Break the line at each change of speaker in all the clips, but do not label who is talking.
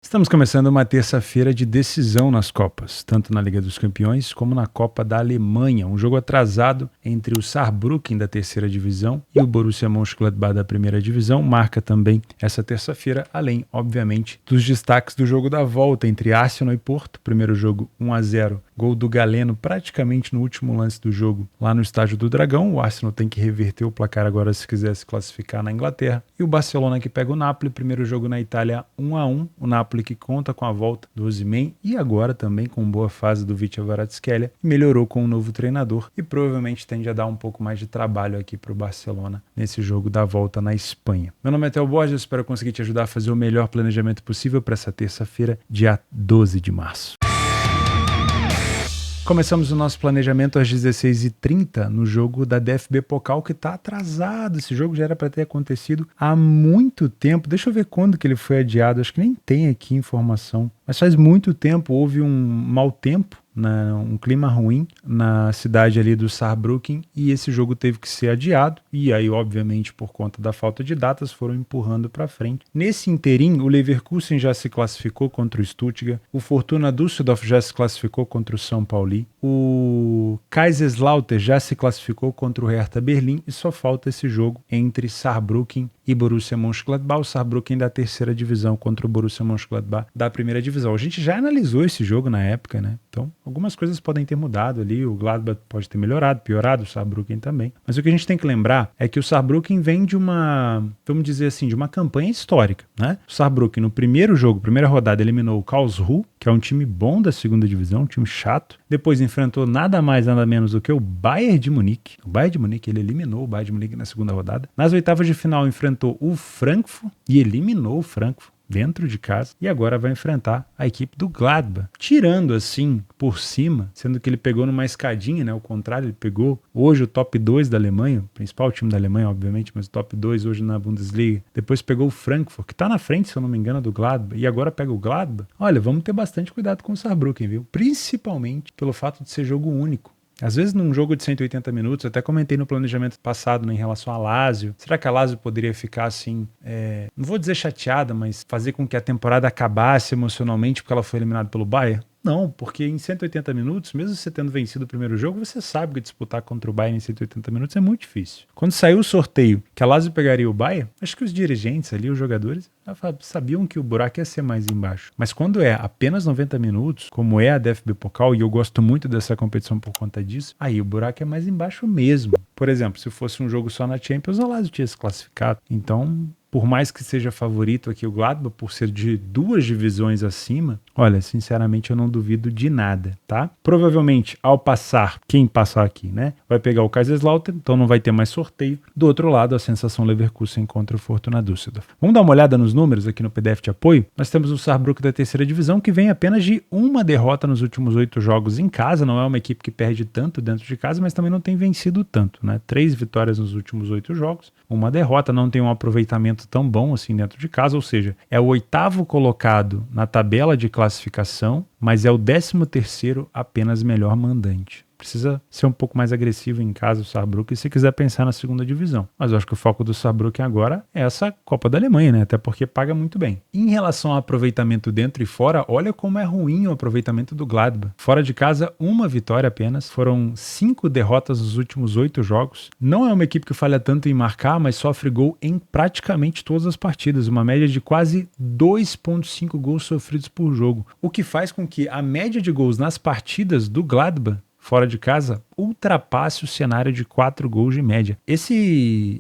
Estamos começando uma terça-feira de decisão nas Copas, tanto na Liga dos Campeões como na Copa da Alemanha. Um jogo atrasado entre o Saarbrücken da terceira divisão e o Borussia Mönchengladbach da primeira divisão marca também essa terça-feira, além, obviamente, dos destaques do jogo da volta entre Arsenal e Porto. Primeiro jogo 1-0, gol do Galeno praticamente no último lance do jogo lá no Estádio do Dragão. O Arsenal tem que reverter o placar agora se quiser se classificar na Inglaterra. E o Barcelona que pega o Napoli, primeiro jogo na Itália 1-1, o Napoli que conta com a volta do Osimhen e agora também com boa fase do Vitor Kvaratskhelia, melhorou com um novo treinador e provavelmente tende a dar um pouco mais de trabalho aqui para o Barcelona nesse jogo da volta na Espanha. Meu nome é Theo Borges, espero conseguir te ajudar a fazer o melhor planejamento possível para essa terça-feira, dia 12 de março. Começamos o nosso planejamento às 16h30 no jogo da DFB Pokal, que está atrasado. Esse jogo já era para ter acontecido há muito tempo. Deixa eu ver quando que ele foi adiado. Acho que nem tem aqui informação. Mas faz muito tempo houve um mau tempo, um clima ruim na cidade ali do Saarbrücken e esse jogo teve que ser adiado e aí obviamente por conta da falta de datas foram empurrando para frente. Nesse interim o Leverkusen já se classificou contra o Stuttgart, o Fortuna Düsseldorf já se classificou contra o São Paulo, o Kaiserslautern já se classificou contra o Hertha Berlim e só falta esse jogo entre Saarbrücken e Borussia Mönchengladbach, o Saarbrücken da terceira divisão contra o Borussia Mönchengladbach da primeira divisão. A gente já analisou esse jogo na época, né? Então, algumas coisas podem ter mudado ali, o Gladbach pode ter melhorado, piorado, o Saarbrücken também. Mas o que a gente tem que lembrar é que o Saarbrücken vem de uma, vamos dizer assim, de uma campanha histórica, né? O Saarbrücken no primeiro jogo, primeira rodada, eliminou o Karlsruhe, que é um time bom da segunda divisão, um time chato. Depois enfrentou nada mais, nada menos do que o Bayern de Munique. O Bayern de Munique, ele eliminou o Bayern de Munique na segunda rodada. Nas oitavas de final enfrentou o Frankfurt e eliminou o Frankfurt dentro de casa, e agora vai enfrentar a equipe do Gladbach. Tirando assim, por cima, sendo que ele pegou numa escadinha, né? Ao contrário, ele pegou hoje o top 2 da Alemanha, o principal time da Alemanha, obviamente, mas o top 2 hoje na Bundesliga. Depois pegou o Frankfurt, que tá na frente, se eu não me engano, do Gladbach, e agora pega o Gladbach. Olha, vamos ter bastante cuidado com o Saarbrücken, viu? Principalmente pelo fato de ser jogo único. Às vezes num jogo de 180 minutos, até comentei no planejamento passado, né, em relação a Lazio, será que a Lazio poderia ficar assim, não vou dizer chateada, mas fazer com que a temporada acabasse emocionalmente porque ela foi eliminada pelo Bayern? Não, porque em 180 minutos, mesmo você tendo vencido o primeiro jogo, você sabe que disputar contra o Bayern em 180 minutos é muito difícil. Quando saiu o sorteio que a Lazio pegaria o Bayern, acho que os dirigentes ali, os jogadores, sabiam que o buraco ia ser mais embaixo. Mas quando é apenas 90 minutos, como é a DFB Pokal, e eu gosto muito dessa competição por conta disso, aí o buraco é mais embaixo mesmo. Por exemplo, se fosse um jogo só na Champions, a Lazio tinha se classificado. Então, por mais que seja favorito aqui o Gladbach, por ser de 2 divisões acima, olha, sinceramente eu não duvido de nada, tá? Provavelmente, ao passar, quem passar aqui, né, vai pegar o Kaiserslautern, então não vai ter mais sorteio. Do outro lado, a sensação Leverkusen contra o Fortuna Düsseldorf. Vamos dar uma olhada nos números aqui no PDF de apoio? Nós temos o Saarbrücken da terceira divisão, que vem apenas de uma derrota nos últimos 8 jogos em casa, não é uma equipe que perde tanto dentro de casa, mas também não tem vencido tanto, né? 3 vitórias nos últimos 8 jogos, uma derrota, não tem um aproveitamento tão bom assim dentro de casa, ou seja, é o 8º colocado na tabela de classificação, mas é o 13º apenas melhor mandante. Precisa ser um pouco mais agressivo em casa o Saarbrücken se quiser pensar na segunda divisão. Mas eu acho que o foco do Saarbrücken agora é essa Copa da Alemanha, né? Até porque paga muito bem. Em relação ao aproveitamento dentro e fora, olha como é ruim o aproveitamento do Gladbach. Fora de casa, uma vitória apenas. Foram 5 derrotas nos últimos 8 jogos. Não é uma equipe que falha tanto em marcar, mas sofre gol em praticamente todas as partidas. Uma média de quase 2,5 gols sofridos por jogo. O que faz com que a média de gols nas partidas do Gladbach fora de casa, ultrapasse o cenário de 4 gols de média.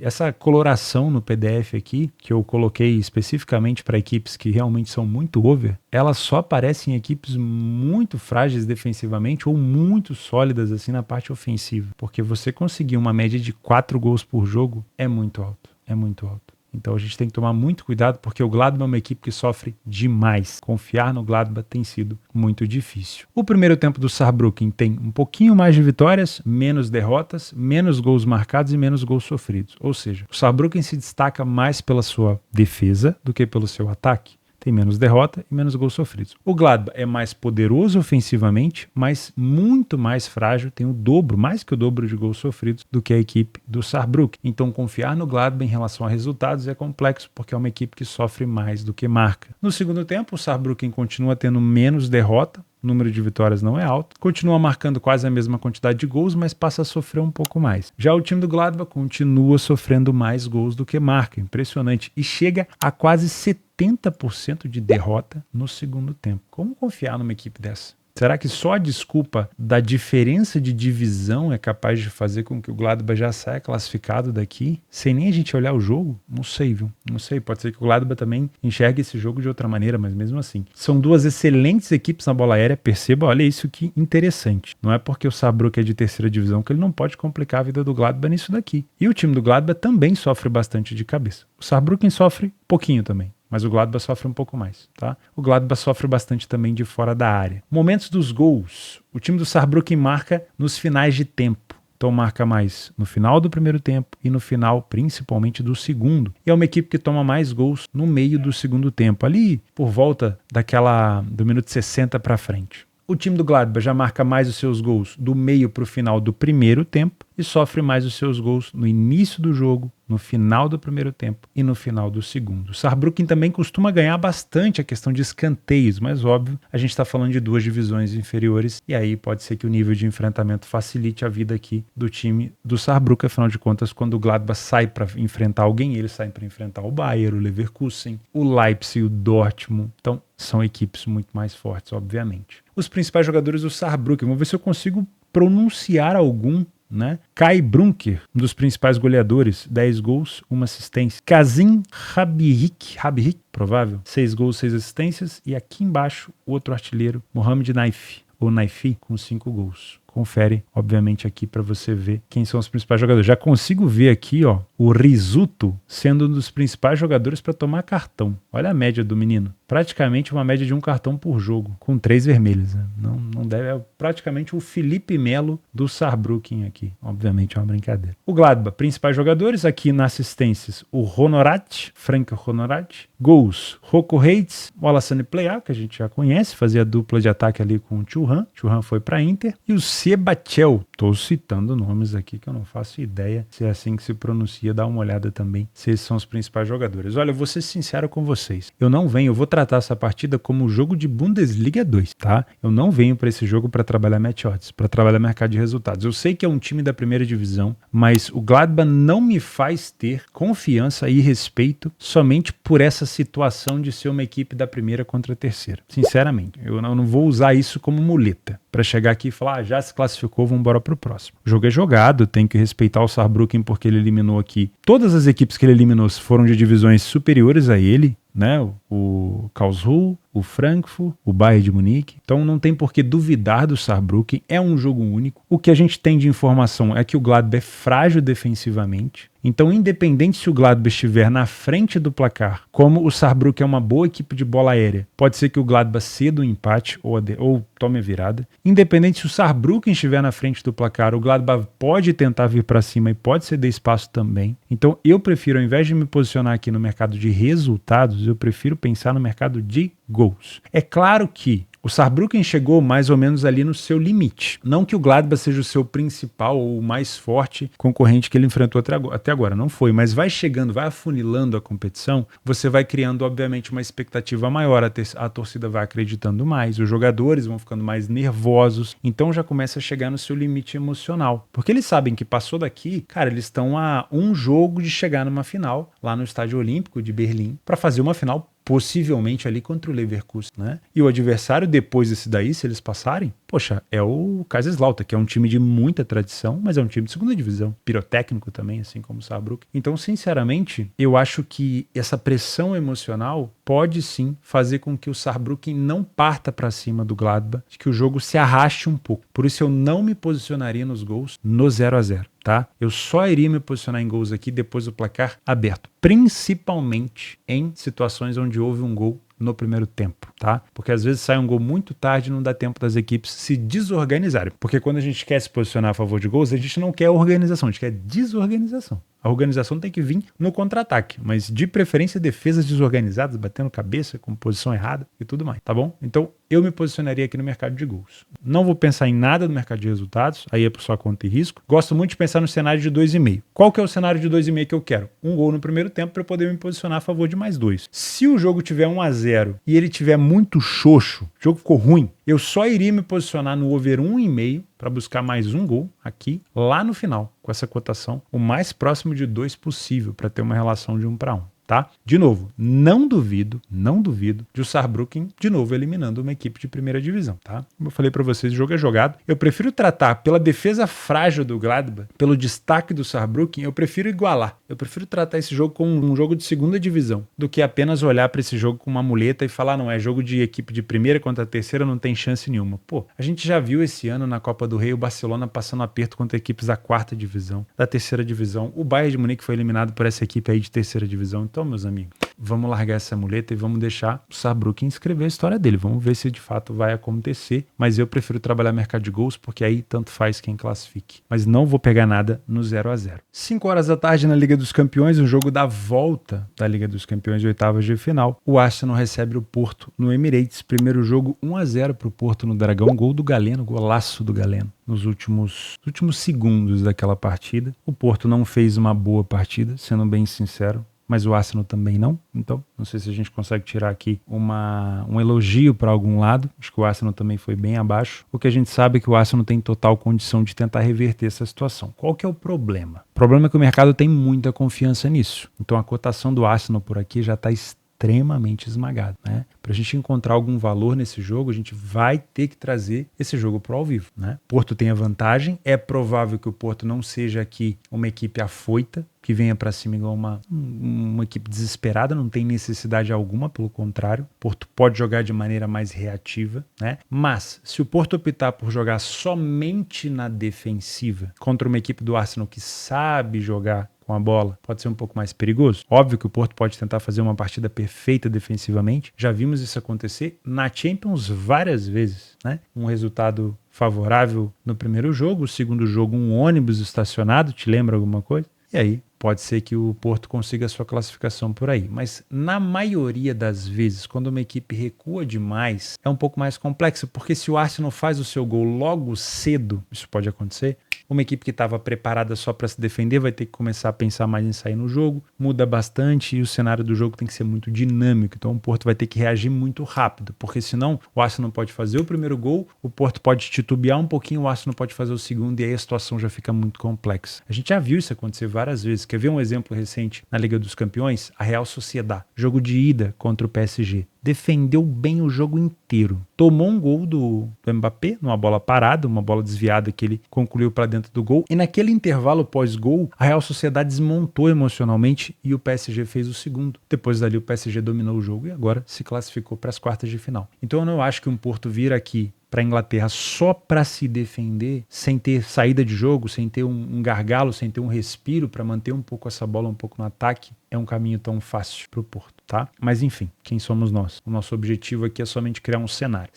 Essa coloração no PDF aqui, que eu coloquei especificamente para equipes que realmente são muito over, ela só aparece em equipes muito frágeis defensivamente ou muito sólidas assim na parte ofensiva, porque você conseguir uma média de 4 gols por jogo é muito alto, é muito alto. Então a gente tem que tomar muito cuidado porque o Gladbach é uma equipe que sofre demais. Confiar no Gladbach tem sido muito difícil. O primeiro tempo do Saarbrücken tem um pouquinho mais de vitórias, menos derrotas, menos gols marcados e menos gols sofridos. Ou seja, o Saarbrücken se destaca mais pela sua defesa do que pelo seu ataque. tem menos derrota e menos gols sofridos. O Gladbach é mais poderoso ofensivamente, mas muito mais frágil, tem o dobro, mais que o dobro de gols sofridos do que a equipe do Saarbrücken. Então confiar no Gladbach em relação a resultados é complexo, porque é uma equipe que sofre mais do que marca. No segundo tempo, o Saarbrücken continua tendo menos derrota, o número de vitórias não é alto, continua marcando quase a mesma quantidade de gols, mas passa a sofrer um pouco mais. Já o time do Gladbach continua sofrendo mais gols do que marca, impressionante, e chega a quase 70% de derrota no segundo tempo. Como confiar numa equipe dessa? Será que só a desculpa da diferença de divisão é capaz de fazer com que o Gladbach já saia classificado daqui, sem nem a gente olhar o jogo? Não sei, viu? Não sei, pode ser que o Gladbach também enxergue esse jogo de outra maneira, mas mesmo assim. São duas excelentes equipes na bola aérea, perceba, olha isso que interessante. Não é porque o Saarbrücken é de terceira divisão que ele não pode complicar a vida do Gladbach nisso daqui. E o time do Gladbach também sofre bastante de cabeça. O Saarbrücken sofre pouquinho também, mas o Gladbach sofre um pouco mais, tá? O Gladbach sofre bastante também de fora da área. Momentos dos gols. O time do Saarbrücken marca nos finais de tempo. Então marca mais no final do primeiro tempo e no final, principalmente, do segundo. E é uma equipe que toma mais gols no meio do segundo tempo, ali por volta do minuto 60 para frente. O time do Gladbach já marca mais os seus gols do meio para o final do primeiro tempo e sofre mais os seus gols no início do jogo, no final do primeiro tempo e no final do segundo. O Saarbrücken também costuma ganhar bastante a questão de escanteios, mas óbvio, a gente está falando de duas divisões inferiores e aí pode ser que o nível de enfrentamento facilite a vida aqui do time do Saarbrücken. Afinal de contas, quando o Gladbach sai para enfrentar alguém, eles saem para enfrentar o Bayern, o Leverkusen, o Leipzig, o Dortmund. Então, são equipes muito mais fortes, obviamente. Os principais jogadores do Saarbrücken, vamos ver se eu consigo pronunciar algum, né? Kai Brunker, um dos principais goleadores, 10 gols, 1 assistência. Kazim Habihik, provável, 6 gols, 6 assistências. E aqui embaixo, o outro artilheiro, Mohamed Naifi, ou Naifi, com 5 gols. Confere, obviamente, aqui para você ver quem são os principais jogadores. Já consigo ver aqui, ó, o Rizzuto sendo um dos principais jogadores para tomar cartão. Olha a média do menino. Praticamente uma média de 1 cartão por jogo, com 3 vermelhos. Né? Não deve, é praticamente o Felipe Melo do Saarbrücken aqui. Obviamente é uma brincadeira. O Gladbach, principais jogadores aqui nas assistências, o Honorat, Frank Honorat. Gols, Rocco Reitz, o Alassane Plea, que a gente já conhece, fazia dupla de ataque ali com o Thuram. Thuram foi para Inter. E o Sebachel, estou citando nomes aqui que eu não faço ideia se é assim que se pronuncia, dá uma olhada também se esses são os principais jogadores. Olha, eu vou ser sincero com vocês, eu vou tratar essa partida como jogo de Bundesliga 2, tá? Eu não venho para esse jogo para trabalhar match odds, para trabalhar mercado de resultados. Eu sei que é um time da primeira divisão, mas o Gladbach não me faz ter confiança e respeito somente por essa situação de ser uma equipe da primeira contra a terceira. Sinceramente, eu não vou usar isso como muleta para chegar aqui e falar, já se classificou, vamos embora pro próximo. O jogo é jogado, tem que respeitar o Saarbrücken porque ele eliminou aqui. Todas as equipes que ele eliminou foram de divisões superiores a ele, né? O Karlsruhe, o Frankfurt, o Bayern de Munique. Então não tem por que duvidar do Saarbrücken, é um jogo único. O que a gente tem de informação é que o Gladbach é frágil defensivamente. Então, independente se o Gladbach estiver na frente do placar, como o Saarbrücken é uma boa equipe de bola aérea, pode ser que o Gladbach ceda um empate ou tome a virada. Independente se o Saarbrücken estiver na frente do placar, o Gladbach pode tentar vir para cima e pode ceder espaço também. Então, eu prefiro, ao invés de me posicionar aqui no mercado de resultados, eu prefiro pensar no mercado de gols. É claro que o Saarbrücken chegou mais ou menos ali no seu limite. Não que o Gladbach seja o seu principal ou o mais forte concorrente que ele enfrentou até agora. Não foi, mas vai chegando, vai afunilando a competição, você vai criando, obviamente, uma expectativa maior. A torcida vai acreditando mais, os jogadores vão ficando mais nervosos. Então já começa a chegar no seu limite emocional. Porque eles sabem que passou daqui, cara, eles estão a um jogo de chegar numa final, lá no Estádio Olímpico de Berlim, para fazer uma final possivelmente ali contra o Leverkusen, né? E o adversário depois desse daí, se eles passarem, poxa, é o Kaiserslautern, que é um time de muita tradição, mas é um time de segunda divisão, pirotécnico também, assim como o Saarbrücken. Então, sinceramente, eu acho que essa pressão emocional pode sim fazer com que o Saarbrücken não parta para cima do Gladbach, que o jogo se arraste um pouco. Por isso eu não me posicionaria nos gols no 0-0. Tá? Eu só iria me posicionar em gols aqui depois do placar aberto, principalmente em situações onde houve um gol no primeiro tempo, tá? Porque às vezes sai um gol muito tarde e não dá tempo das equipes se desorganizarem. Porque quando a gente quer se posicionar a favor de gols, a gente não quer organização, a gente quer desorganização. A organização tem que vir no contra-ataque, mas de preferência defesas desorganizadas, batendo cabeça, com posição errada e tudo mais, tá bom? Então eu me posicionaria aqui no mercado de gols. Não vou pensar em nada no mercado de resultados, aí é por sua conta e risco. Gosto muito de pensar no cenário de 2,5. Qual que é o cenário de 2,5 que eu quero? Um gol no primeiro tempo para eu poder me posicionar a favor de mais 2. Se o jogo tiver 1-0 e ele tiver muito xoxo, o jogo ficou ruim, eu só iria me posicionar no over 1,5 para buscar mais um gol aqui, lá no final, com essa cotação o mais próximo de 2 possível, para ter uma relação de 1-1. Tá? De novo, não duvido de o Saarbrücken de novo eliminando uma equipe de primeira divisão, tá? Como eu falei para vocês, o jogo é jogado. Eu prefiro tratar pela defesa frágil do Gladbach, pelo destaque do Saarbrücken, eu prefiro igualar. Eu prefiro tratar esse jogo como um jogo de segunda divisão, do que apenas olhar para esse jogo com uma muleta e falar, não, é jogo de equipe de primeira contra a terceira, não tem chance nenhuma. Pô, a gente já viu esse ano na Copa do Rei o Barcelona passando aperto contra equipes da quarta divisão, da terceira divisão. O Bayern de Munique foi eliminado por essa equipe aí de terceira divisão. Então, meus amigos, vamos largar essa muleta e vamos deixar o Saarbrücken escrever a história dele. Vamos ver se de fato vai acontecer. Mas eu prefiro trabalhar mercado de gols, porque aí tanto faz quem classifique. Mas não vou pegar nada no 0-0. 5 horas da tarde na Liga dos Campeões, um jogo da volta da Liga dos Campeões de oitavas de final. O Arsenal recebe o Porto no Emirates. Primeiro jogo 1-0 para o Porto no Dragão. Gol do Galeno, golaço do Galeno. Nos últimos segundos daquela partida. O Porto não fez uma boa partida, sendo bem sincero. Mas o Arsenal também não. Então, não sei se a gente consegue tirar aqui um elogio para algum lado. Acho que o Arsenal também foi bem abaixo. O que a gente sabe é que o Arsenal tem total condição de tentar reverter essa situação. Qual que é o problema? O problema é que o mercado tem muita confiança nisso. Então, a cotação do Arsenal por aqui já está extremamente esmagado, né? Para a gente encontrar algum valor nesse jogo, a gente vai ter que trazer esse jogo para o ao vivo, né? Porto tem a vantagem, é provável que o Porto não seja aqui uma equipe afoita, que venha para cima igual uma equipe desesperada, não tem necessidade alguma, pelo contrário. O Porto pode jogar de maneira mais reativa, né? Mas se o Porto optar por jogar somente na defensiva contra uma equipe do Arsenal que sabe jogar com a bola, pode ser um pouco mais perigoso. Óbvio que o Porto pode tentar fazer uma partida perfeita defensivamente. Já vimos isso acontecer na Champions várias vezes, né? Um resultado favorável no primeiro jogo, o segundo jogo um ônibus estacionado, te lembra alguma coisa? E aí pode ser que o Porto consiga a sua classificação por aí. Mas na maioria das vezes, quando uma equipe recua demais, é um pouco mais complexo, porque se o Arsenal faz o seu gol logo cedo, isso pode acontecer, uma equipe que estava preparada só para se defender vai ter que começar a pensar mais em sair no jogo, muda bastante e o cenário do jogo tem que ser muito dinâmico, então o Porto vai ter que reagir muito rápido, porque senão o Arsenal pode fazer o primeiro gol, o Porto pode titubear um pouquinho, o Arsenal pode fazer o segundo e aí a situação já fica muito complexa. A gente já viu isso acontecer várias vezes. Quer ver um exemplo recente na Liga dos Campeões? A Real Sociedad, jogo de ida contra o PSG. Defendeu bem o jogo inteiro. Tomou um gol do Mbappé, numa bola parada, uma bola desviada que ele concluiu para dentro do gol. E naquele intervalo pós-gol, a Real Sociedad desmontou emocionalmente e o PSG fez o segundo. Depois dali o PSG dominou o jogo e agora se classificou para as quartas de final. Então eu não acho que um Porto vir aqui para a Inglaterra só para se defender, sem ter saída de jogo, sem ter um gargalo, sem ter um respiro para manter um pouco essa bola um pouco no ataque, é um caminho tão fácil para o Porto, tá? Mas enfim, quem somos nós? O nosso objetivo aqui é somente criar um cenário.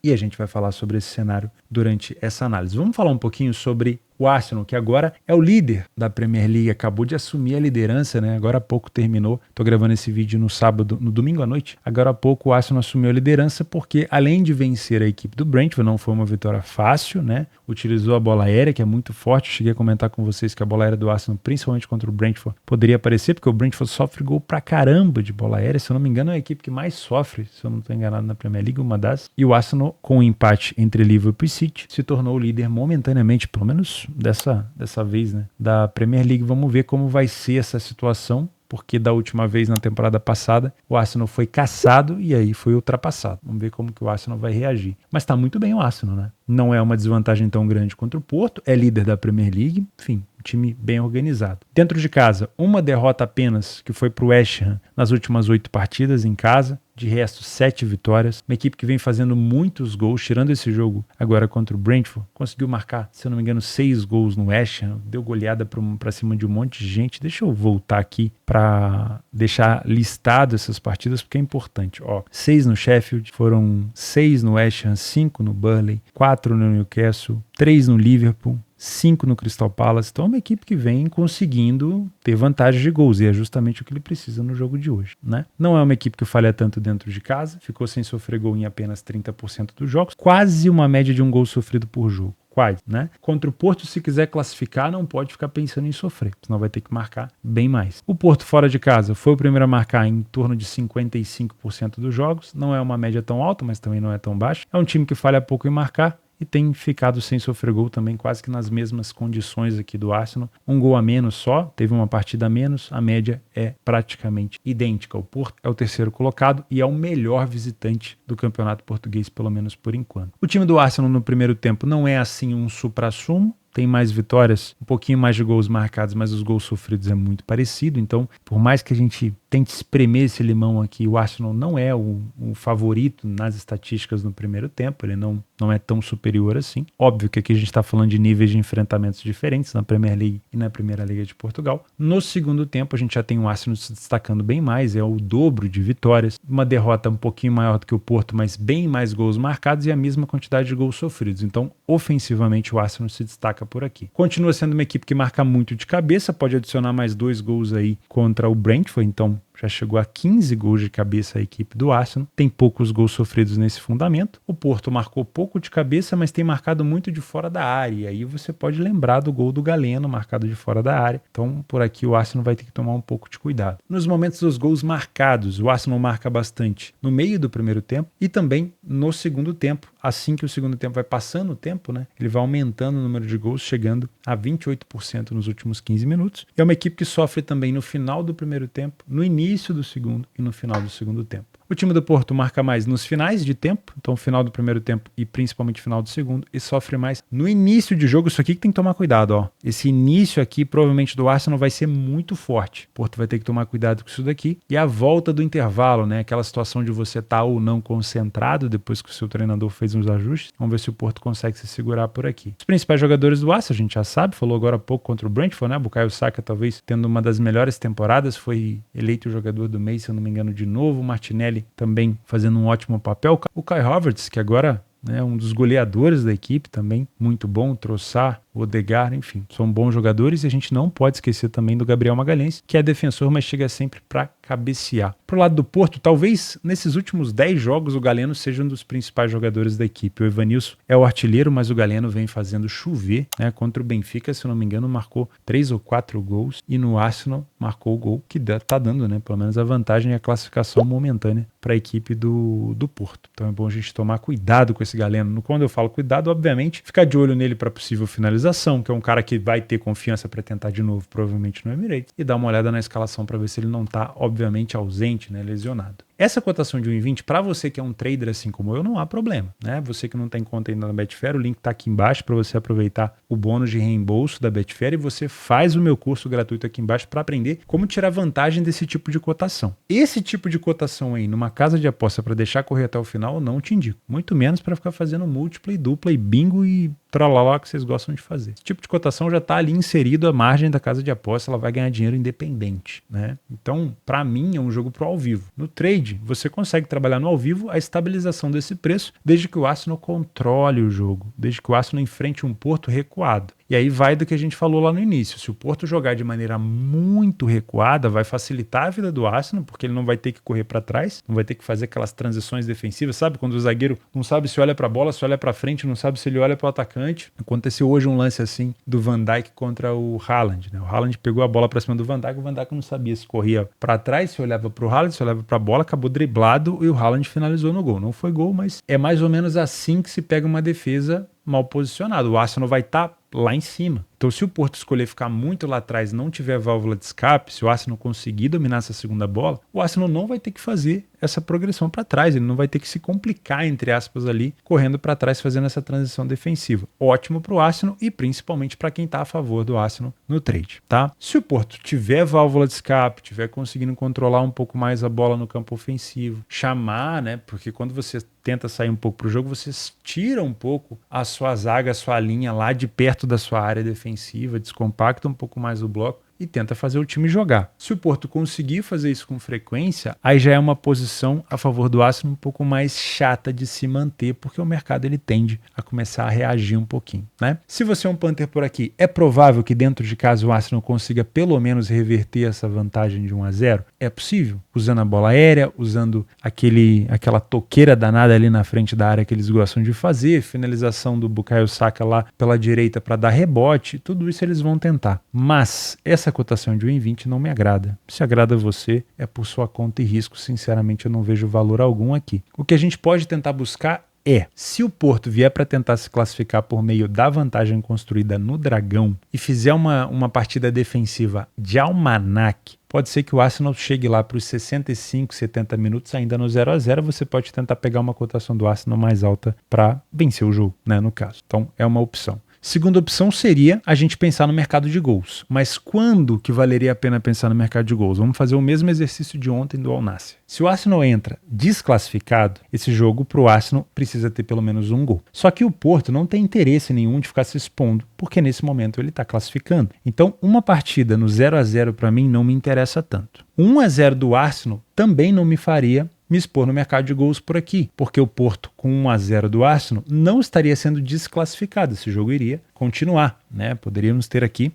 E a gente vai falar sobre esse cenário durante essa análise. Vamos falar um pouquinho sobre o Arsenal, que agora é o líder da Premier League, acabou de assumir a liderança, né? Agora há pouco terminou. Tô gravando esse vídeo no domingo à noite. Agora há pouco o Arsenal assumiu a liderança porque, além de vencer a equipe do Brentford, não foi uma vitória fácil, né? Utilizou a bola aérea, que é muito forte. Eu cheguei a comentar com vocês que a bola aérea do Arsenal, principalmente contra o Brentford, poderia aparecer, porque o Brentford sofre gol pra caramba de bola aérea. Se eu não me engano, é a equipe que mais sofre, se eu não estou enganado, na Premier League, uma das. E o Arsenal, com o empate entre Liverpool e City, se tornou o líder momentaneamente, pelo menos dessa vez, né, da Premier League. Vamos ver como vai ser essa situação, porque da última vez, na temporada passada, o Arsenal foi caçado e aí foi ultrapassado. Vamos ver como que o Arsenal vai reagir. Mas tá muito bem o Arsenal, né? Não é uma desvantagem tão grande contra o Porto, é líder da Premier League, enfim, time bem organizado. Dentro de casa, uma derrota apenas, que foi pro West Ham nas últimas 8 partidas em casa. De resto, 7 vitórias. Uma equipe que vem fazendo muitos gols, tirando esse jogo agora contra o Brentford. Conseguiu marcar, se eu não me engano, 6 gols no West Ham. Deu goleada pra cima de um monte de gente. Deixa eu voltar aqui para deixar listado essas partidas, porque é importante. 6 no Sheffield, foram 6 no West Ham, 5 no Burnley, 4 no Newcastle, 3 no Liverpool, 5 no Crystal Palace. Então é uma equipe que vem conseguindo ter vantagem de gols, e é justamente o que ele precisa no jogo de hoje, né? Não é uma equipe que falha tanto dentro de casa, ficou sem sofrer gol em apenas 30% dos jogos, quase uma média de um gol sofrido por jogo. Quase, né? Contra o Porto, se quiser classificar, não pode ficar pensando em sofrer, senão vai ter que marcar bem mais. O Porto fora de casa foi o primeiro a marcar em torno de 55% dos jogos, não é uma média tão alta, mas também não é tão baixa. É um time que falha pouco em marcar e tem ficado sem sofrer gol também, quase que nas mesmas condições aqui do Arsenal. Um gol a menos só, teve uma partida a menos, a média é praticamente idêntica. O Porto é o terceiro colocado e é o melhor visitante do campeonato português, pelo menos por enquanto. O time do Arsenal no primeiro tempo não é assim um supra-sumo, tem mais vitórias, um pouquinho mais de gols marcados, mas os gols sofridos é muito parecido. Então, por mais que a gente tente espremer esse limão aqui, o Arsenal não é o favorito nas estatísticas no primeiro tempo, ele não é tão superior assim. Óbvio que aqui a gente está falando de níveis de enfrentamentos diferentes na Premier League e na Primeira Liga de Portugal. No segundo tempo, a gente já tem o Arsenal se destacando bem mais, é o dobro de vitórias, uma derrota um pouquinho maior do que o Porto, mas bem mais gols marcados e a mesma quantidade de gols sofridos. Então, ofensivamente, o Arsenal se destaca por aqui. Continua sendo uma equipe que marca muito de cabeça, pode adicionar mais 2 gols aí contra o Brentford, então já chegou a 15 gols de cabeça a equipe do Arsenal, tem poucos gols sofridos nesse fundamento. O Porto marcou pouco de cabeça, mas tem marcado muito de fora da área, e aí você pode lembrar do gol do Galeno marcado de fora da área. Então por aqui o Arsenal vai ter que tomar um pouco de cuidado. Nos momentos dos gols marcados, o Arsenal marca bastante no meio do primeiro tempo e também no segundo tempo. Assim que o segundo tempo vai passando o tempo, né, ele vai aumentando o número de gols, chegando a 28% nos últimos 15 minutos. É uma equipe que sofre também no final do primeiro tempo, no início do segundo e no final do segundo tempo. O time do Porto marca mais nos finais de tempo, então final do primeiro tempo e principalmente final do segundo, e sofre mais no início de jogo. Isso aqui que tem que tomar cuidado, ó. Esse início aqui, provavelmente do Arsenal, vai ser muito forte. O Porto vai ter que tomar cuidado com isso daqui. E a volta do intervalo, né? Aquela situação de você estar ou não concentrado depois que o seu treinador fez uns ajustes. Vamos ver se o Porto consegue se segurar por aqui. Os principais jogadores do Arsenal, a gente já sabe, falou agora há pouco contra o Brentford, né? Bukayo Saka, talvez tendo uma das melhores temporadas, foi eleito o jogador do mês, se eu não me engano, de novo. O Martinelli também fazendo um ótimo papel. O Kai Havertz, que agora é um dos goleadores da equipe também, muito bom. Trossard, Odegaard, enfim, são bons jogadores. E a gente não pode esquecer também do Gabriel Magalhães, que é defensor, mas chega sempre para cabecear. Pro lado do Porto, talvez nesses últimos 10 jogos o Galeno seja um dos principais jogadores da equipe. O Evanilson é o artilheiro, mas o Galeno vem fazendo chover, né? Contra o Benfica, se eu não me engano, marcou 3 ou 4 gols, e no Arsenal marcou o gol que tá dando, né, pelo menos a vantagem e a classificação momentânea para a equipe do Porto. Então é bom a gente tomar cuidado com esse Galeno. Quando eu falo cuidado, obviamente, ficar de olho nele para possível finalização, que é um cara que vai ter confiança para tentar de novo, provavelmente no Emirates, e dar uma olhada na escalação para ver se ele não tá, obviamente, ausente, né, lesionado. Essa cotação de 1,20, para você que é um trader assim como eu, não há problema, né? Você que não tem conta ainda na Betfair, o link está aqui embaixo para você aproveitar o bônus de reembolso da Betfair, e você faz o meu curso gratuito aqui embaixo para aprender como tirar vantagem desse tipo de cotação. Esse tipo de cotação aí, numa casa de aposta para deixar correr até o final, eu não te indico. Muito menos para ficar fazendo múltipla e dupla e bingo e tralalá que vocês gostam de fazer. Esse tipo de cotação já está ali inserido à margem da casa de aposta, ela vai ganhar dinheiro independente, né? Então, para mim, é um jogo pro ao vivo. No trade, você consegue trabalhar no ao vivo a estabilização desse preço, desde que o Arsenal controle o jogo, desde que o Arsenal enfrente um Porto recuado. E aí vai do que a gente falou lá no início. Se o Porto jogar de maneira muito recuada, vai facilitar a vida do Arsenal, porque ele não vai ter que correr para trás, não vai ter que fazer aquelas transições defensivas, sabe? Quando o zagueiro não sabe se olha para a bola, se olha para frente, não sabe se ele olha para o atacante. Aconteceu hoje um lance assim do Van Dijk contra o Haaland, né? O Haaland pegou a bola para cima do Van Dijk, o Van Dijk não sabia se corria para trás, se olhava para o Haaland, se olhava para a bola, acabou driblado e o Haaland finalizou no gol. Não foi gol, mas é mais ou menos assim que se pega uma defesa mal posicionada. O Arsenal vai estar lá em cima. Então, se o Porto escolher ficar muito lá atrás, não tiver válvula de escape, se o Arsenal conseguir dominar essa segunda bola, o Arsenal não vai ter que fazer essa progressão para trás, ele não vai ter que se complicar, entre aspas, ali, correndo para trás, fazendo essa transição defensiva. Ótimo para o Arsenal e principalmente para quem está a favor do Arsenal no trade, tá? Se o Porto tiver válvula de escape, tiver conseguindo controlar um pouco mais a bola no campo ofensivo, chamar, né? Porque quando você tenta sair um pouco para o jogo, você tira um pouco a sua zaga, a sua linha lá de perto da sua área defensiva, descompacta um pouco mais o bloco e tenta fazer o time jogar. Se o Porto conseguir fazer isso com frequência, aí já é uma posição a favor do Arsenal um pouco mais chata de se manter, porque o mercado ele tende a começar a reagir um pouquinho, né? Se você é um Panther por aqui, é provável que dentro de casa o Arsenal consiga pelo menos reverter essa vantagem de 1-0? É possível, usando a bola aérea, usando aquela toqueira danada ali na frente da área que eles gostam de fazer, finalização do Bukayo Saka lá pela direita para dar rebote, tudo isso eles vão tentar. Mas essa cotação de 1,20 não me agrada. Se agrada a você, é por sua conta e risco. Sinceramente, eu não vejo valor algum aqui. O que a gente pode tentar buscar se o Porto vier para tentar se classificar por meio da vantagem construída no Dragão e fizer uma partida defensiva de almanaque, pode ser que o Arsenal chegue lá para os 65, 70 minutos ainda no 0-0. Você pode tentar pegar uma cotação do Arsenal mais alta para vencer o jogo, né, no caso. Então, é uma opção. Segunda opção seria a gente pensar no mercado de gols. Mas quando que valeria a pena pensar no mercado de gols? Vamos fazer o mesmo exercício de ontem do Al Nassr. Se o Arsenal entra desclassificado, esse jogo para o Arsenal precisa ter pelo menos um gol. Só que o Porto não tem interesse nenhum de ficar se expondo, porque nesse momento ele está classificando. Então, uma partida no 0-0 para mim não me interessa tanto. 1-0 do Arsenal também não me faria me expor no mercado de gols por aqui, porque o Porto com 1-0 do Arsenal não estaria sendo desclassificado, esse jogo iria continuar, né? Poderíamos ter aqui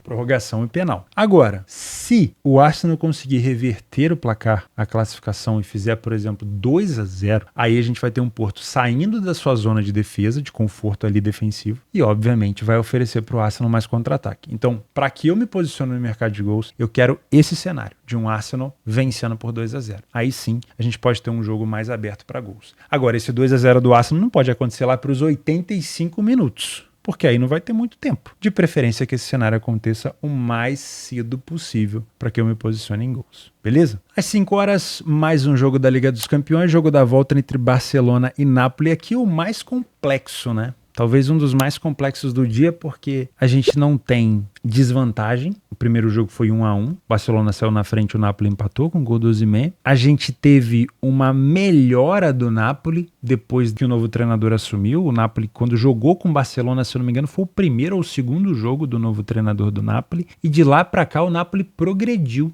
prorrogação e penal. Agora, se o Arsenal conseguir reverter o placar, a classificação e fizer, por exemplo, 2-0, aí a gente vai ter um Porto saindo da sua zona de defesa, de conforto ali defensivo, e obviamente vai oferecer para o Arsenal mais contra-ataque. Então, para que eu me posicione no mercado de gols, eu quero esse cenário de um Arsenal vencendo por 2-0. Aí sim, a gente pode ter um jogo mais aberto para gols. Agora, esse 2-0 do Arsenal não pode acontecer lá para os 85 minutos. Porque aí não vai ter muito tempo. De preferência que esse cenário aconteça o mais cedo possível para que eu me posicione em gols. Beleza? Às 5 horas, mais um jogo da Liga dos Campeões, jogo da volta entre Barcelona e Napoli. Aqui o mais complexo, né? Talvez um dos mais complexos do dia, porque a gente não tem desvantagem. O primeiro jogo foi 1-1. O Barcelona saiu na frente, o Napoli empatou com o gol do Osimhen. A gente teve uma melhora do Napoli depois que o novo treinador assumiu. O Napoli, quando jogou com o Barcelona, se eu não me engano, foi o primeiro ou o segundo jogo do novo treinador do Napoli. E de lá pra cá o Napoli progrediu.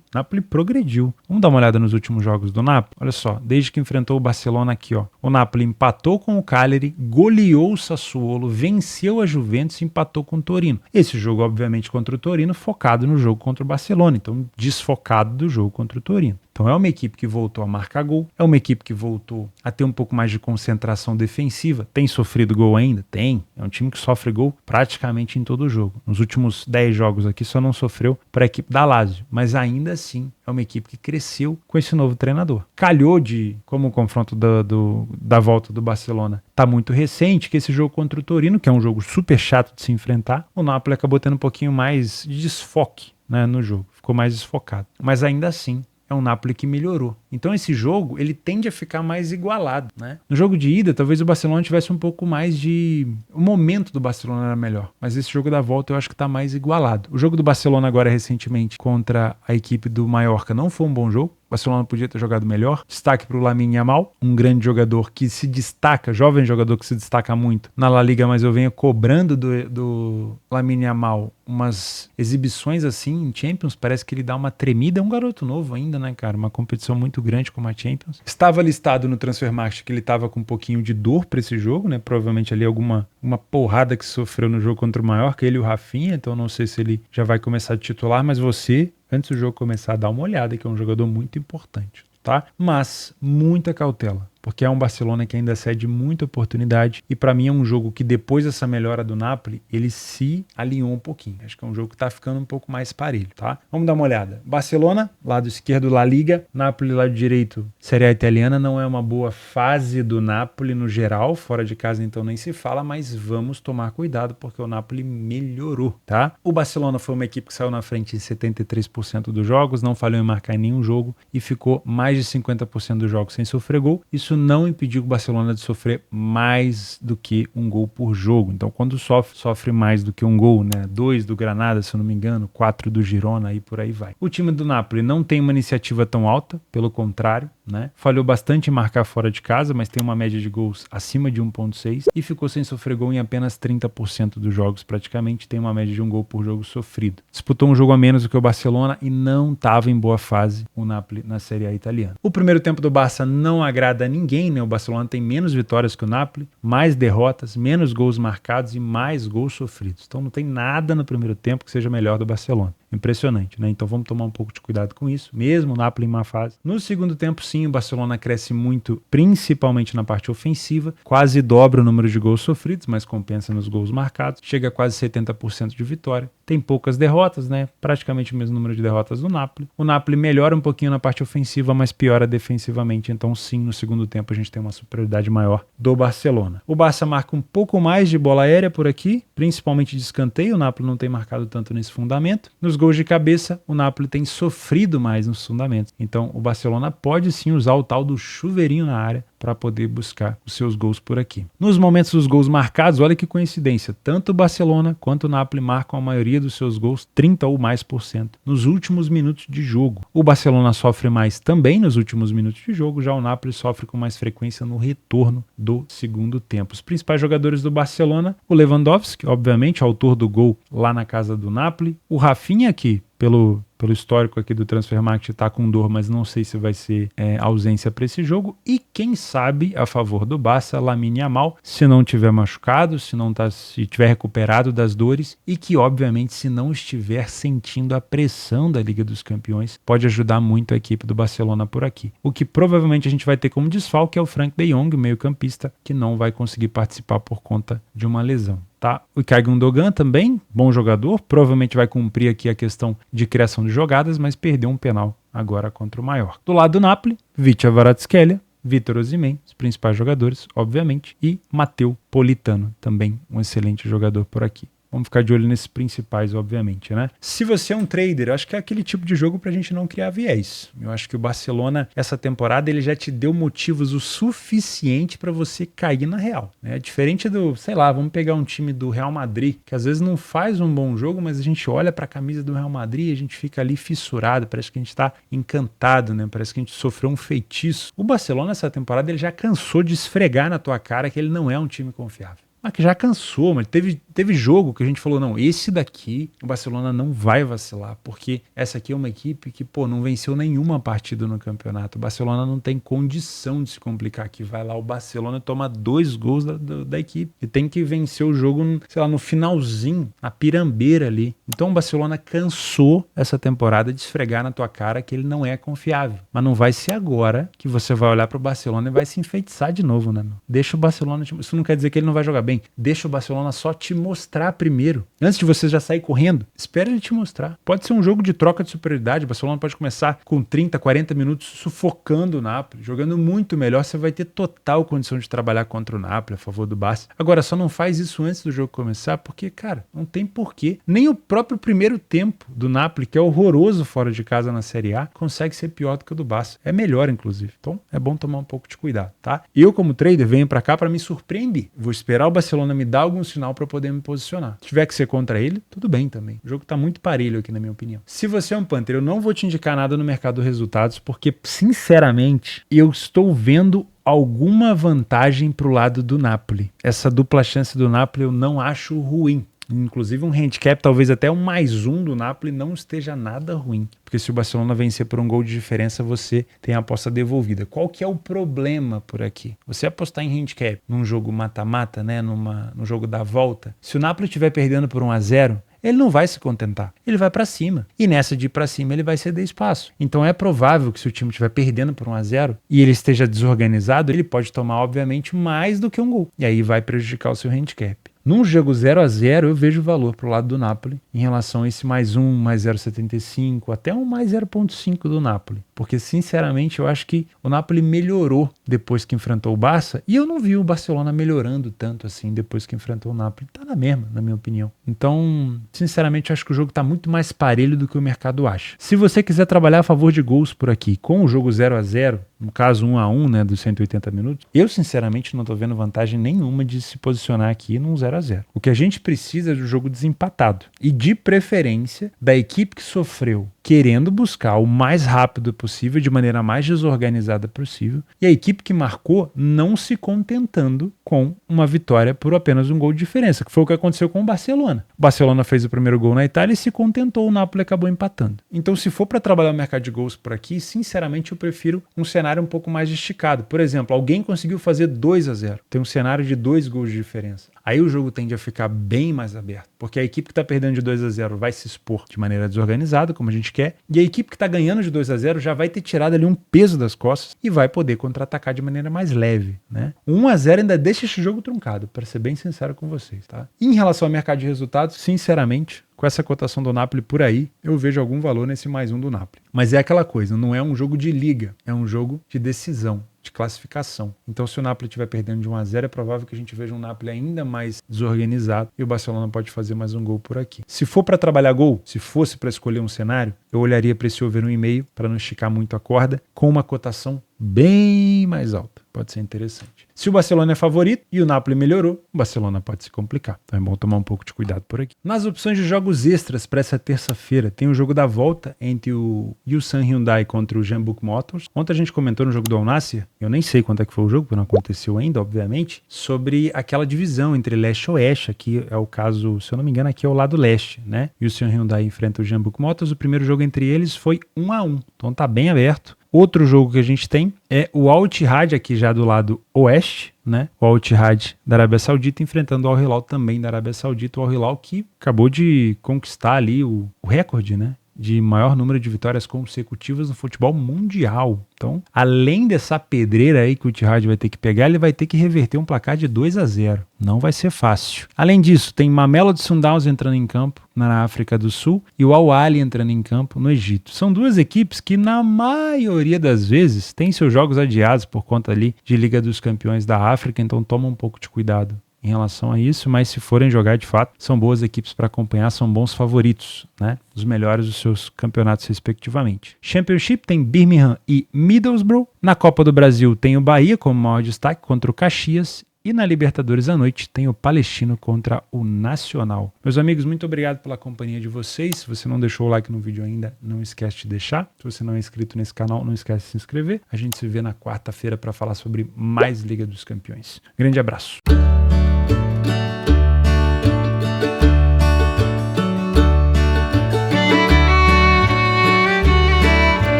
Vamos dar uma olhada nos últimos jogos do Napoli? Olha só, desde que enfrentou o Barcelona aqui, ó. O Napoli empatou com o Cagliari, goleou o Sassuolo, venceu a Juventus e empatou com o Torino. Esse jogo, obviamente, contra o Torino, focado no jogo contra o Barcelona, então desfocado do jogo contra o Torino. Então é uma equipe que voltou a marcar gol, é uma equipe que voltou a ter um pouco mais de concentração defensiva. Tem sofrido gol ainda? Tem. É um time que sofre gol praticamente em todo o jogo. Nos últimos 10 jogos aqui só não sofreu para a equipe da Lazio, mas ainda assim é uma equipe que cresceu com esse novo treinador. Calhou de, como o confronto da volta do Barcelona tá muito recente, que esse jogo contra o Torino, que é um jogo super chato de se enfrentar, o Napoli acabou tendo um pouquinho mais de desfoque, né, no jogo. Ficou mais desfocado. Mas ainda assim, é um Napoli que melhorou. Então esse jogo, ele tende a ficar mais igualado, né? No jogo de ida, talvez o Barcelona tivesse um pouco mais de... O momento do Barcelona era melhor, mas esse jogo da volta eu acho que tá mais igualado. O jogo do Barcelona agora recentemente contra a equipe do Mallorca não foi um bom jogo. O Barcelona podia ter jogado melhor. Destaque para o Lamine Yamal, um grande jogador que se destaca, jovem jogador que se destaca muito na La Liga, mas eu venho cobrando do Lamine Yamal umas exibições assim em Champions, parece que ele dá uma tremida. É um garoto novo ainda, né, cara? Uma competição muito grande como a Champions. Estava listado no Transfermarkt que ele estava com um pouquinho de dor para esse jogo, né? Provavelmente ali uma porrada que sofreu no jogo contra o Mallorca, ele e o Rafinha, então não sei se ele já vai começar a titular, mas você, antes do jogo começar, dá uma olhada, que é um jogador muito importante, tá? Mas muita cautela, porque é um Barcelona que ainda cede muita oportunidade e para mim é um jogo que depois dessa melhora do Napoli, ele se alinhou um pouquinho. Acho que é um jogo que tá ficando um pouco mais parelho, tá? Vamos dar uma olhada. Barcelona, lado esquerdo La Liga, Napoli lado direito Série A italiana. Não é uma boa fase do Napoli no geral, fora de casa então nem se fala, mas vamos tomar cuidado porque o Napoli melhorou, tá? O Barcelona foi uma equipe que saiu na frente em 73% dos jogos, não falhou em marcar em nenhum jogo e ficou mais de 50% dos jogos sem sofrer gol. Isso isso não impediu o Barcelona de sofrer mais do que um gol por jogo. Então, quando sofre mais do que um gol, né? 2 do Granada, se eu não me engano, 4 do Girona e por aí vai. O time do Napoli não tem uma iniciativa tão alta, pelo contrário, né? Falhou bastante em marcar fora de casa, mas tem uma média de gols acima de 1,6 e ficou sem sofrer gol em apenas 30% dos jogos, praticamente tem uma média de um gol por jogo sofrido. Disputou um jogo a menos do que o Barcelona e não estava em boa fase o Napoli na Série A italiana. O primeiro tempo do Barça não agrada a ninguém, né? O Barcelona tem menos vitórias que o Napoli, mais derrotas, menos gols marcados e mais gols sofridos. Então não tem nada no primeiro tempo que seja melhor do Barcelona. Impressionante, né? Então vamos tomar um pouco de cuidado com isso, mesmo o Napoli em má fase. No segundo tempo, sim, o Barcelona cresce muito, principalmente na parte ofensiva, quase dobra o número de gols sofridos, mas compensa nos gols marcados, chega a quase 70% de vitória. Tem poucas derrotas, né? Praticamente o mesmo número de derrotas do Napoli. O Napoli melhora um pouquinho na parte ofensiva, mas piora defensivamente. Então, sim, no segundo tempo a gente tem uma superioridade maior do Barcelona. O Barça marca um pouco mais de bola aérea por aqui, principalmente de escanteio. O Napoli não tem marcado tanto nesse fundamento. Nos gols de cabeça, o Napoli tem sofrido mais nos fundamentos. Então, o Barcelona pode sim usar o tal do chuveirinho na área para poder buscar os seus gols por aqui. Nos momentos dos gols marcados, olha que coincidência, tanto o Barcelona quanto o Napoli marcam a maioria dos seus gols, 30 ou mais por cento, nos últimos minutos de jogo. O Barcelona sofre mais também nos últimos minutos de jogo, já o Napoli sofre com mais frequência no retorno do segundo tempo. Os principais jogadores do Barcelona, o Lewandowski, obviamente, autor do gol lá na casa do Napoli, o Rafinha aqui, pelo histórico aqui do Transfermarkt, está com dor, mas não sei se vai ser ausência para esse jogo. E quem sabe, a favor do Barça, Lamine Yamal, se não tiver machucado, se tiver recuperado das dores e que, obviamente, se não estiver sentindo a pressão da Liga dos Campeões, pode ajudar muito a equipe do Barcelona por aqui. O que provavelmente a gente vai ter como desfalque é o Frank de Jong, meio-campista, que não vai conseguir participar por conta de uma lesão. Tá? O Ilkay Gundogan também, bom jogador, provavelmente vai cumprir aqui a questão de criação de jogadas, mas perdeu um penal agora contra o Mallorca. Do lado do Napoli, Vicha Kvaratskhelia, Victor Osimhen, os principais jogadores, obviamente, e Matteo Politano, também um excelente jogador por aqui. Vamos ficar de olho nesses principais, obviamente, né? Se você é um trader, eu acho que é aquele tipo de jogo pra gente não criar viés. Eu acho que o Barcelona, essa temporada, ele já te deu motivos o suficiente para você cair na real, né? Diferente do, sei lá, vamos pegar um time do Real Madrid, que às vezes não faz um bom jogo, mas a gente olha pra camisa do Real Madrid e a gente fica ali fissurado, parece que a gente tá encantado, né? Parece que a gente sofreu um feitiço. O Barcelona, essa temporada, ele já cansou de esfregar na tua cara que ele não é um time confiável. Mas que já cansou, mas teve jogo que a gente falou, não, esse daqui o Barcelona não vai vacilar, porque essa aqui é uma equipe que, não venceu nenhuma partida no campeonato. O Barcelona não tem condição de se complicar aqui. Vai lá o Barcelona toma 2 gols da equipe e tem que vencer o jogo, sei lá, no finalzinho, na pirambeira ali. Então o Barcelona cansou essa temporada de esfregar na tua cara que ele não é confiável. Mas não vai ser agora que você vai olhar pro Barcelona e vai se enfeitiçar de novo, né, meu? Deixa o Barcelona, isso não quer dizer que ele não vai jogar bem. Deixa o Barcelona só te mostrar primeiro. Antes de você já sair correndo, espera ele te mostrar. Pode ser um jogo de troca de superioridade. O Barcelona pode começar com 30, 40 minutos sufocando o Napoli, jogando muito melhor. Você vai ter total condição de trabalhar contra o Napoli, a favor do Barça. Agora, só não faz isso antes do jogo começar, porque, cara, não tem porquê. Nem o próprio primeiro tempo do Napoli, que é horroroso fora de casa na Série A, consegue ser pior do que o do Barça. É melhor, inclusive. Então, é bom tomar um pouco de cuidado, tá? Eu, como trader, venho pra cá pra me surpreender. Vou esperar o Barcelona me dar algum sinal para poder me posicionar. Se tiver que ser contra ele, tudo bem também. O jogo tá muito parelho aqui, na minha opinião. Se você é um Panther, eu não vou te indicar nada no mercado de resultados, porque, sinceramente, eu estou vendo alguma vantagem pro lado do Napoli. Essa dupla chance do Napoli eu não acho ruim. Inclusive um handicap, talvez até um +1 do Napoli não esteja nada ruim. Porque se o Barcelona vencer por um gol de diferença, você tem a aposta devolvida. Qual que é o problema por aqui? Você apostar em handicap num jogo mata-mata, né? No jogo da volta. Se o Napoli estiver perdendo por 1-0, ele não vai se contentar, ele vai para cima. E nessa de ir para cima ele vai ceder espaço. Então é provável que se o time estiver perdendo por 1-0 e ele esteja desorganizado, ele pode tomar, obviamente, mais do que um gol. E aí vai prejudicar o seu handicap. Num jogo 0-0, eu vejo valor pro lado do Napoli em relação a esse +1, +0,75, até um +0,5 do Napoli. Porque, sinceramente, eu acho que o Napoli melhorou depois que enfrentou o Barça e eu não vi o Barcelona melhorando tanto assim depois que enfrentou o Napoli. Tá na mesma, na minha opinião. Então, sinceramente, eu acho que o jogo tá muito mais parelho do que o mercado acha. Se você quiser trabalhar a favor de gols por aqui com o jogo 0-0, no caso 1-1, né, dos 180 minutos, eu sinceramente não estou vendo vantagem nenhuma de se posicionar aqui num 0-0. O que a gente precisa é do jogo desempatado e de preferência da equipe que sofreu querendo buscar o mais rápido possível, de maneira mais desorganizada possível, e a equipe que marcou não se contentando com uma vitória por apenas um gol de diferença, que foi o que aconteceu com o Barcelona. O Barcelona fez o primeiro gol na Itália e se contentou, o Napoli acabou empatando. Então, se for para trabalhar o mercado de gols por aqui, sinceramente eu prefiro um cenário um pouco mais esticado. Por exemplo, alguém conseguiu fazer 2-0, tem um cenário de 2 gols de diferença. Aí o jogo tende a ficar bem mais aberto, porque a equipe que está perdendo de 2-0 vai se expor de maneira desorganizada, como a gente quer, e a equipe que está ganhando de 2-0 já vai ter tirado ali um peso das costas e vai poder contra-atacar de maneira mais leve, né? 1-0 ainda deixa esse jogo truncado, para ser bem sincero com vocês, tá? E em relação ao mercado de resultados, sinceramente, com essa cotação do Napoli por aí, eu vejo algum valor nesse +1 do Napoli. Mas é aquela coisa, não é um jogo de liga, é um jogo de decisão, de classificação. Então, se o Napoli estiver perdendo de 1-0, é provável que a gente veja um Napoli ainda mais desorganizado e o Barcelona pode fazer mais um gol por aqui. Se for para trabalhar gol, se fosse para escolher um cenário, eu olharia para esse over 1,5 para não esticar muito a corda, com uma cotação bem mais alta. Pode ser interessante. Se o Barcelona é favorito e o Napoli melhorou, o Barcelona pode se complicar. Então é bom tomar um pouco de cuidado por aqui. Nas opções de jogos extras para essa terça-feira, tem o jogo da volta entre o Ulsan Hyundai contra o Jeonbuk Motors. Ontem a gente comentou no jogo do Al Nassr, eu nem sei quanto é que foi o jogo, porque não aconteceu ainda, obviamente, sobre aquela divisão entre leste e oeste. Aqui é o caso, se eu não me engano, aqui é o lado leste, né? E o Ulsan Hyundai enfrenta o Jeonbuk Motors. O primeiro jogo entre eles foi 1-1. Então tá bem aberto. Outro jogo que a gente tem é o Al Ittihad, aqui já do lado oeste, né? O Al Ittihad da Arábia Saudita enfrentando o Al Hilal também da Arábia Saudita. O Al Hilal que acabou de conquistar ali o recorde, né? De maior número de vitórias consecutivas no futebol mundial. Então, além dessa pedreira aí que o Ittihad vai ter que pegar, ele vai ter que reverter um placar de 2-0. Não vai ser fácil. Além disso, tem Mamelodi Sundowns entrando em campo na África do Sul e o Al Ahly entrando em campo no Egito. São duas equipes que, na maioria das vezes, têm seus jogos adiados por conta ali de Liga dos Campeões da África, então toma um pouco de cuidado em relação a isso, mas se forem jogar de fato, são boas equipes para acompanhar, são bons favoritos, né? Os melhores dos seus campeonatos respectivamente. Championship tem Birmingham e Middlesbrough. Na Copa do Brasil tem o Bahia como maior destaque contra o Caxias. E na Libertadores à noite tem o Palestino contra o Nacional. Meus amigos, muito obrigado pela companhia de vocês. Se você não deixou o like no vídeo ainda, não esquece de deixar. Se você não é inscrito nesse canal, não esquece de se inscrever. A gente se vê na quarta-feira para falar sobre mais Liga dos Campeões. Grande abraço.